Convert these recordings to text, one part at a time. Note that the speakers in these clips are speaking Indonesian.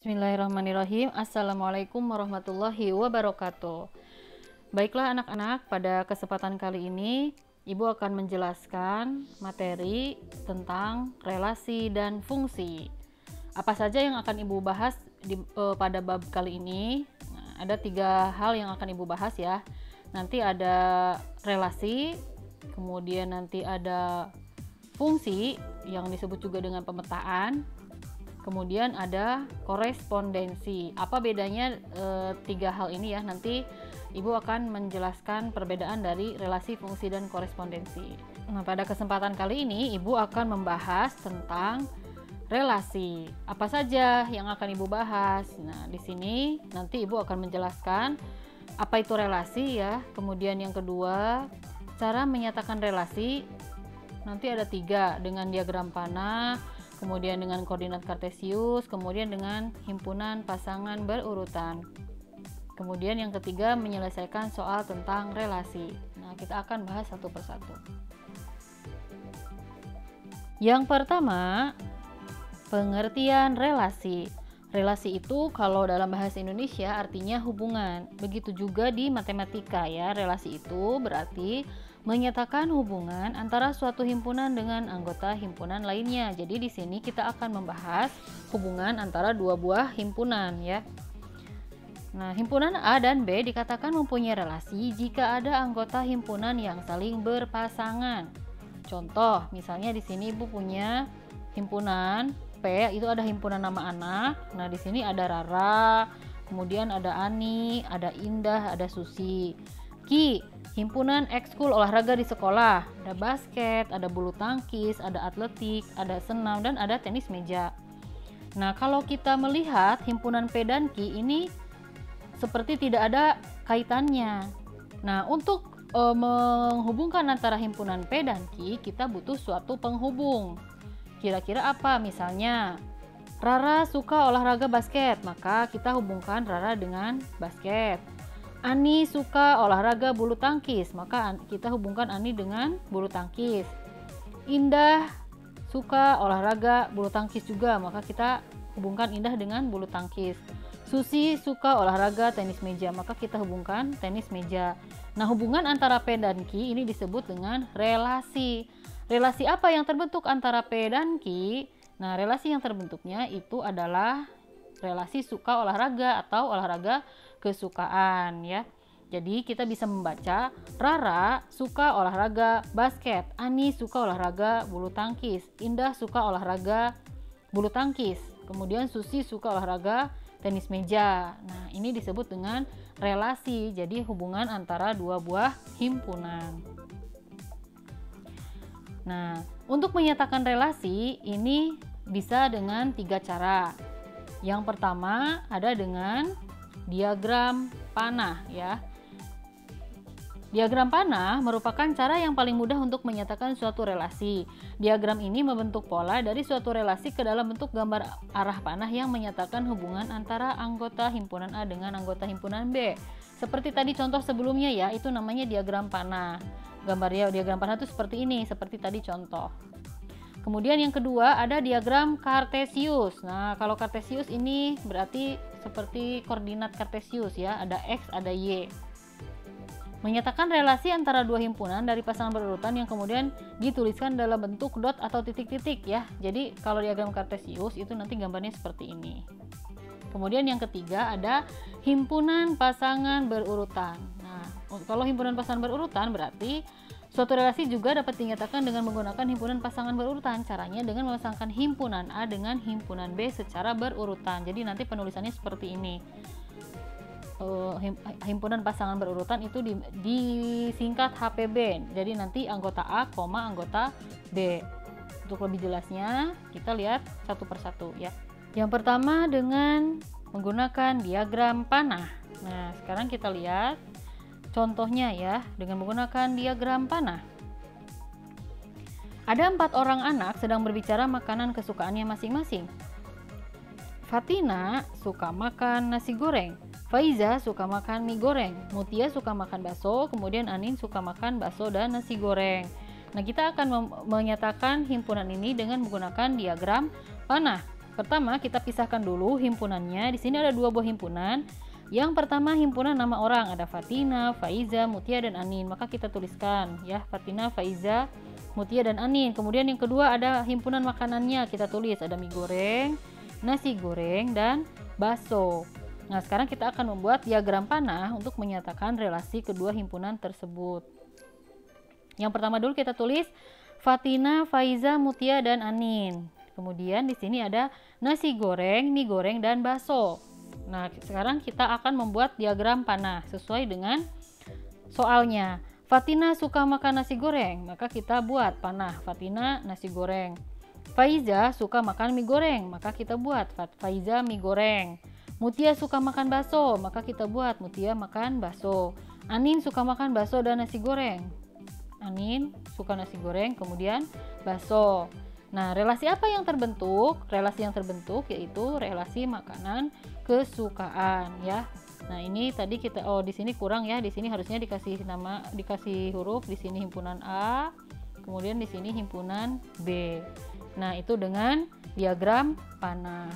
Bismillahirrahmanirrahim. Assalamualaikum warahmatullahi wabarakatuh. Baiklah anak-anak, pada kesempatan kali ini Ibu akan menjelaskan materi tentang relasi dan fungsi. Apa saja yang akan Ibu bahas pada bab kali ini? Nah, ada 3 hal yang akan Ibu bahas ya. Nanti ada relasi, kemudian nanti ada fungsi yang disebut juga dengan pemetaan, kemudian ada korespondensi. Apa bedanya 3 hal ini ya? Nanti Ibu akan menjelaskan perbedaan dari relasi, fungsi, dan korespondensi. Nah, pada kesempatan kali ini Ibu akan membahas tentang relasi. Apa saja yang akan Ibu bahas? Nah, di sini nanti Ibu akan menjelaskan apa itu relasi ya. Kemudian yang kedua, cara menyatakan relasi. Nanti ada 3 dengan diagram panah, kemudian dengan koordinat kartesius, kemudian dengan himpunan pasangan berurutan. Kemudian yang ketiga, menyelesaikan soal tentang relasi. Nah, kita akan bahas satu persatu. Yang pertama, pengertian relasi. Relasi itu kalau dalam bahasa Indonesia artinya hubungan. Begitu juga di matematika ya. Relasi itu berarti menyatakan hubungan antara suatu himpunan dengan anggota himpunan lainnya. Jadi di sini kita akan membahas hubungan antara 2 buah himpunan ya. Nah, himpunan A dan B dikatakan mempunyai relasi jika ada anggota himpunan yang saling berpasangan. Contoh, misalnya di sini Ibu punya himpunan P, itu ada himpunan nama anak. Nah, di sini ada Rara, kemudian ada Ani, ada Indah, ada Susi. Q, himpunan ekskul olahraga di sekolah. Ada basket, ada bulu tangkis, ada atletik, ada senam, dan ada tenis meja. Nah, kalau kita melihat himpunan P dan Q ini seperti tidak ada kaitannya. Nah, untuk menghubungkan antara himpunan P dan Q, kita butuh suatu penghubung. Kira-kira apa? Misalnya, Rara suka olahraga basket, maka kita hubungkan Rara dengan basket. Ani suka olahraga bulu tangkis, maka kita hubungkan Ani dengan bulu tangkis. Indah suka olahraga bulu tangkis juga, maka kita hubungkan Indah dengan bulu tangkis. Susi suka olahraga tenis meja, maka kita hubungkan tenis meja. Nah, hubungan antara P dan Q ini disebut dengan relasi. Relasi apa yang terbentuk antara P dan Q? Nah, relasi yang terbentuknya itu adalah relasi suka olahraga atau olahraga kesukaan ya. Jadi kita bisa membaca Rara suka olahraga basket, Ani suka olahraga bulu tangkis, Indah suka olahraga bulu tangkis, kemudian Susi suka olahraga tenis meja. Nah, ini disebut dengan relasi. Jadi hubungan antara 2 buah himpunan. Nah, untuk menyatakan relasi ini bisa dengan 3 cara. Yang pertama ada dengan diagram panah ya. Diagram panah merupakan cara yang paling mudah untuk menyatakan suatu relasi. Diagram ini membentuk pola dari suatu relasi ke dalam bentuk gambar arah panah yang menyatakan hubungan antara anggota himpunan A dengan anggota himpunan B. Seperti tadi contoh sebelumnya ya, itu namanya diagram panah. Gambarnya diagram panah itu seperti ini, seperti tadi contoh. Kemudian yang kedua ada diagram kartesius. Nah, kalau kartesius ini berarti seperti koordinat kartesius ya, ada X, ada Y. Menyatakan relasi antara 2 himpunan dari pasangan berurutan yang kemudian dituliskan dalam bentuk dot atau titik-titik ya. Jadi kalau diagram kartesius itu nanti gambarnya seperti ini. Kemudian yang ketiga ada himpunan pasangan berurutan. Nah, kalau himpunan pasangan berurutan berarti suatu relasi juga dapat dinyatakan dengan menggunakan himpunan pasangan berurutan. Caranya dengan memasangkan himpunan A dengan himpunan B secara berurutan. Jadi nanti penulisannya seperti ini. Himpunan pasangan berurutan itu disingkat HPB. Jadi nanti anggota A, anggota B. Untuk lebih jelasnya kita lihat satu persatu ya. Yang pertama dengan menggunakan diagram panah. Nah, sekarang kita lihat contohnya ya dengan menggunakan diagram panah. Ada 4 orang anak sedang berbicara makanan kesukaannya masing-masing. Fatina suka makan nasi goreng, Faiza suka makan mie goreng, Mutia suka makan bakso, kemudian Anin suka makan bakso dan nasi goreng. Nah, kita akan menyatakan himpunan ini dengan menggunakan diagram panah. Pertama, kita pisahkan dulu himpunannya. Di sini ada 2 buah himpunan. Yang pertama himpunan nama orang, ada Fatina, Faiza, Mutia, dan Anin. Maka kita tuliskan ya, Fatina, Faiza, Mutia, dan Anin. Kemudian yang kedua ada himpunan makanannya, kita tulis ada mie goreng, nasi goreng, dan bakso. Nah, sekarang kita akan membuat diagram panah untuk menyatakan relasi kedua himpunan tersebut. Yang pertama dulu kita tulis Fatina, Faiza, Mutia, dan Anin. Kemudian di sini ada nasi goreng, mie goreng, dan bakso. Nah, sekarang kita akan membuat diagram panah sesuai dengan soalnya. Fatina suka makan nasi goreng, maka kita buat panah Fatina nasi goreng. Faiza suka makan mie goreng, maka kita buat Faiza mie goreng. Mutia suka makan bakso, maka kita buat Mutia makan bakso. Anin suka makan bakso dan nasi goreng. Anin suka nasi goreng, kemudian bakso. Nah, relasi apa yang terbentuk? Relasi yang terbentuk yaitu relasi makanan kesukaan ya. Nah, ini tadi kita di sini kurang ya. Di sini harusnya dikasih nama, dikasih huruf, di sini himpunan A, kemudian di sini himpunan B. Nah, itu dengan diagram panah.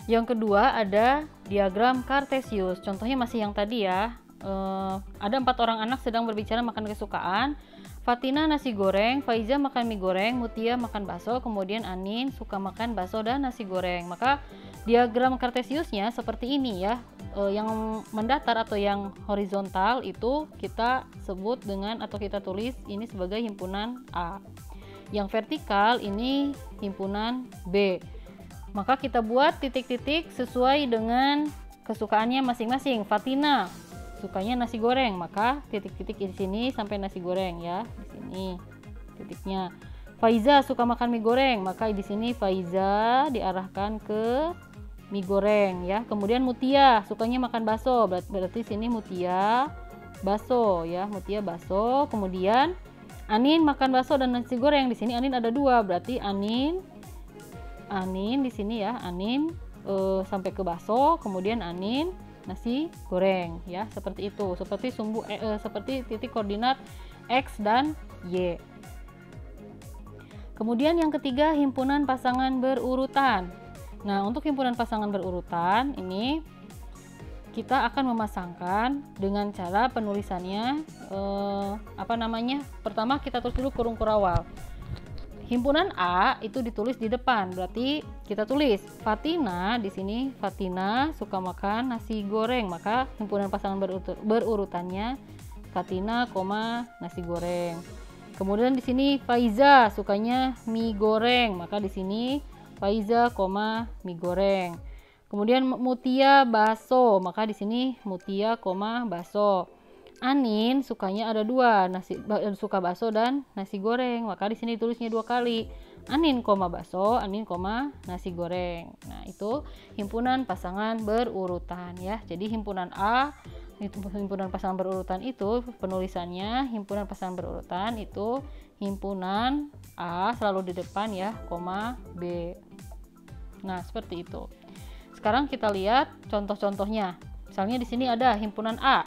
Yang kedua ada diagram Kartesius. Contohnya masih yang tadi ya. Ada 4 orang anak sedang berbicara makan kesukaan. Fatina nasi goreng, Faiza makan mie goreng, Mutia makan bakso, kemudian Anin suka makan bakso dan nasi goreng. Maka diagram Kartesiusnya seperti ini ya. Yang mendatar atau yang horizontal itu kita sebut dengan atau kita tulis ini sebagai himpunan A. Yang vertikal ini himpunan B. Maka kita buat titik-titik sesuai dengan kesukaannya masing-masing. Fatina sukanya nasi goreng, maka titik-titik di sini sampai nasi goreng ya, di sini titiknya. Faiza suka makan mie goreng, maka di sini Faiza diarahkan ke mie goreng ya. Kemudian Mutia sukanya makan bakso, berarti sini Mutia bakso ya, Mutia bakso. Kemudian Anin makan bakso dan nasi goreng, di sini Anin ada 2, berarti Anin di sini ya, Anin sampai ke bakso, kemudian Anin nasi goreng ya, seperti itu, seperti seperti titik koordinat X dan Y. Kemudian yang ketiga himpunan pasangan berurutan. Nah, untuk himpunan pasangan berurutan ini kita akan memasangkan dengan cara penulisannya pertama kita tulis dulu kurung kurawal. Himpunan A itu ditulis di depan, berarti kita tulis Fatina di sini. Fatina suka makan nasi goreng, maka himpunan pasangan berurutannya Fatina, nasi goreng. Kemudian di sini Faiza sukanya mie goreng, maka di sini Faiza, mie goreng. Kemudian Mutia bakso, maka di sini Mutia, bakso. Anin sukanya ada 2, suka bakso dan nasi goreng, maka di sini tulisnya 2 kali. Anin, bakso, Anin, nasi goreng. Nah, itu himpunan pasangan berurutan ya. Jadi himpunan A, himpunan pasangan berurutan itu penulisannya himpunan pasangan berurutan itu himpunan A selalu di depan ya, B. Nah, seperti itu. Sekarang kita lihat contoh-contohnya. Misalnya di sini ada himpunan A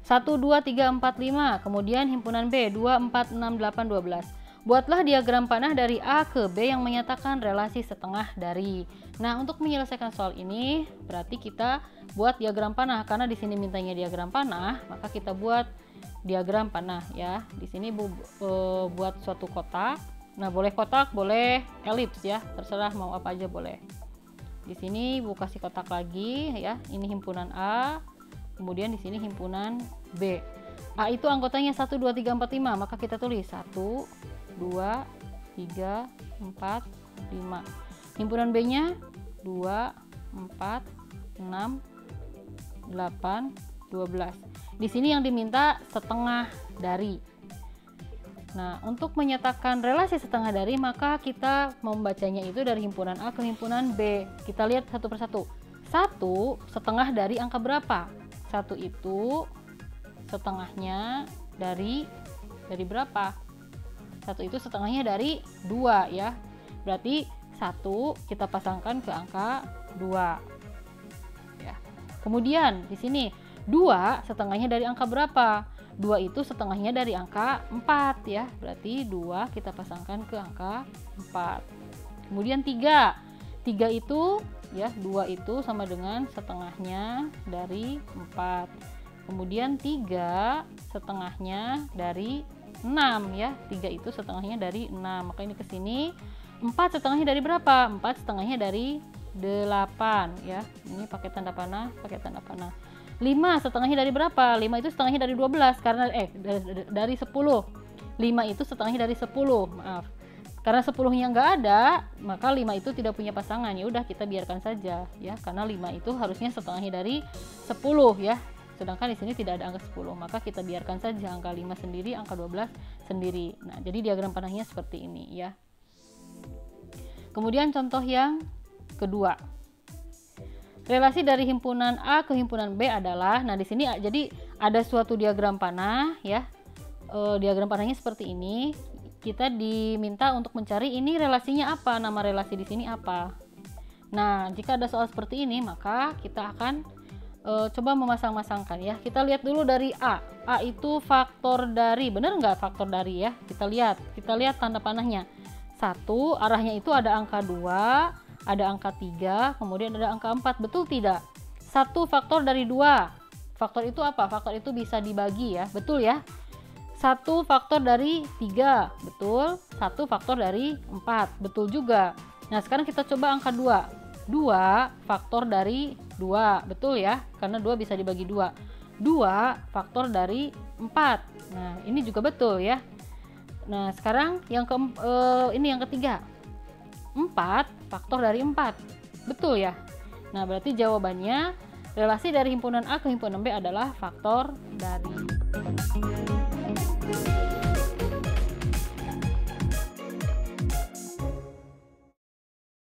1, 2, 3, 4, 5, kemudian himpunan B 2, 4, 6, 8, 12. Buatlah diagram panah dari A ke B yang menyatakan relasi setengah dari. Nah, untuk menyelesaikan soal ini berarti kita buat diagram panah, karena di sini mintanya diagram panah, maka kita buat diagram panah ya. Di sini buat suatu kotak. Nah, boleh kotak, boleh elips ya, terserah mau apa aja boleh. Di sini Bu kasih kotak lagi ya. Ini himpunan A. Kemudian di sini himpunan B. A itu anggotanya 1, 2, 3, 4, 5, maka kita tulis 1, 2, 3, 4, 5. Himpunan B-nya 2, 4, 6, 8, 12. Di sini yang diminta setengah dari. Nah, untuk menyatakan relasi setengah dari, maka kita membacanya itu dari himpunan A ke himpunan B. Kita lihat satu persatu. 1 setengah dari angka berapa? 1 itu setengahnya dari berapa? 1 itu setengahnya dari 2 ya. Berarti 1 kita pasangkan ke angka 2. Ya. Kemudian di sini 2 setengahnya dari angka berapa? 2 itu setengahnya dari angka 4 ya. Berarti 2 kita pasangkan ke angka 4. Kemudian 3. 3 itu ya, 2 itu sama dengan setengahnya dari 4. Kemudian 3 setengahnya dari 6 ya. 3 itu setengahnya dari 6. Maka ini ke sini. 4 setengahnya dari berapa? 4 setengahnya dari 8 ya. Ini pakai tanda panah, pakai tanda panah. 5 setengahnya dari berapa? 5 itu setengahnya dari 12 karena dari 10. 5 itu setengahnya dari 10. Maaf. Karena 10-nya nggak ada, maka 5 itu tidak punya pasangan. Ya udah, kita biarkan saja ya, karena 5 itu harusnya setengahnya dari 10 ya. Sedangkan di sini tidak ada angka 10, maka kita biarkan saja angka 5 sendiri, angka 12 sendiri. Nah, jadi diagram panahnya seperti ini ya. Kemudian contoh yang kedua. Relasi dari himpunan A ke himpunan B adalah, nah di sini jadi ada suatu diagram panah ya. Diagram panahnya seperti ini. Kita diminta untuk mencari ini relasinya apa, nama relasi di sini apa. Nah, jika ada soal seperti ini, maka kita akan coba memasang-masangkan ya. Kita lihat dulu dari A. A itu faktor dari, benar nggak faktor dari ya? Kita lihat tanda panahnya. 1, arahnya itu ada angka 2, ada angka 3, kemudian ada angka 4. Betul tidak? 1 faktor dari 2. Faktor itu apa? Faktor itu bisa dibagi ya. Betul ya? 1 faktor dari 3. Betul. 1 faktor dari 4. Betul juga. Nah, sekarang kita coba angka 2. 2 faktor dari 2. Betul ya? Karena 2 bisa dibagi 2. 2 faktor dari 4. Nah, ini juga betul ya. Nah, sekarang yang ini yang ketiga. 4 faktor dari 4. Betul ya? Nah, berarti jawabannya relasi dari himpunan A ke himpunan B adalah faktor dari